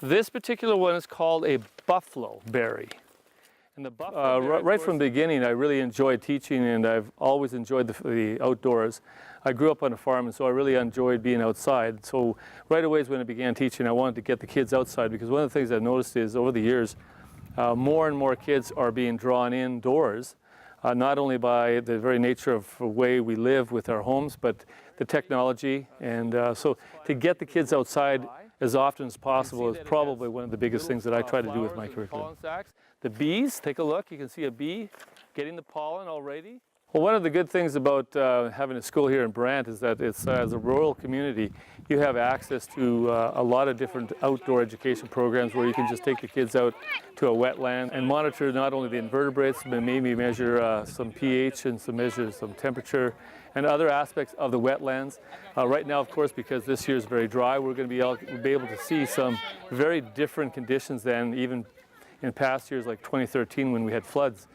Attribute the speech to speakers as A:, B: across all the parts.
A: This particular one is called a buffalo berry. And the right from the beginning, I really enjoyed teaching, and I've always enjoyed the outdoors. I grew up on a farm, and so I really enjoyed being outside. So right away when I began teaching, I wanted to get the kids outside, because one of the things I've noticed is over the years, more and more kids are being drawn indoors, not only by the very nature of the way we live with our homes, but the technology. And so to get the kids outside as often as possible is probably one of the biggest things that I try to do with my curriculum. The bees, take a look, you can see a bee getting the pollen already. Well, one of the good things about having a school here in Brant is that it's, as a rural community, you have access to a lot of different outdoor education programs where you can just take the kids out to a wetland and monitor not only the invertebrates, but maybe measure some pH and measure some temperature and other aspects of the wetlands. Right now, of course, because this year is very dry, we're going to be able to see some very different conditions than even in past years like 2013 when we had floods.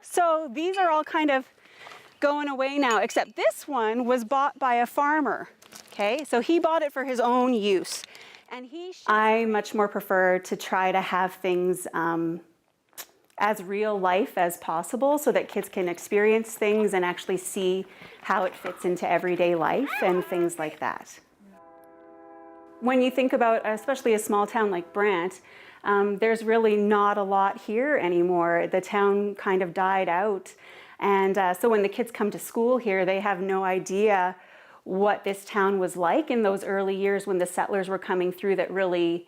B: So these are all kind of going away now, except this one was bought by a farmer. Okay, so he bought it for his own use. And I much more prefer to try to have things as real life as possible so that kids can experience things and actually see how it fits into everyday life and things like that. When you think about, especially a small town like Brant, there's really not a lot here anymore. The town kind of died out. And so when the kids come to school here, they have no idea what this town was like in those early years when the settlers were coming through that really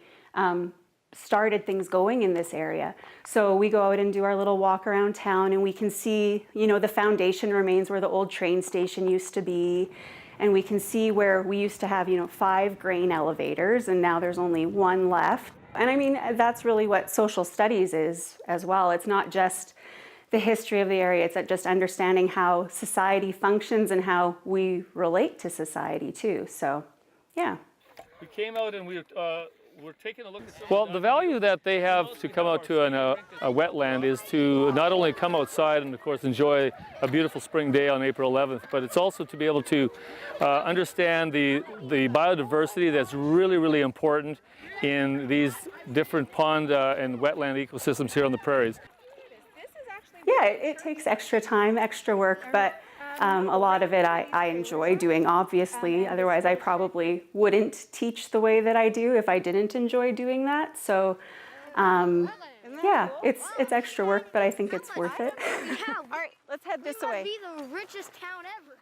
B: started things going in this area. So we go out and do our little walk around town, and we can see, you know, the foundation remains where the old train station used to be. And we can see where we used to have, you know, 5 grain elevators, and now there's only 1 left. And I mean, that's really what social studies is as well. It's not just the history of the area, it's just understanding how society functions and how we relate to society too. So, yeah.
A: We came out and we're taking a look at... Well, the value that they have to come out to a wetland is to not only come outside and, of course, enjoy a beautiful spring day on April 11th, but it's also to be able to understand the biodiversity that's really, really important in these different pond and wetland ecosystems here on the prairies.
B: Yeah, it takes extra time, extra work, but a lot of it I enjoy doing, obviously. Otherwise, I probably wouldn't teach the way that I do if I didn't enjoy doing that. So, yeah, it's extra work, but I think it's worth it.
C: All right, let's head this way. Be the richest town ever.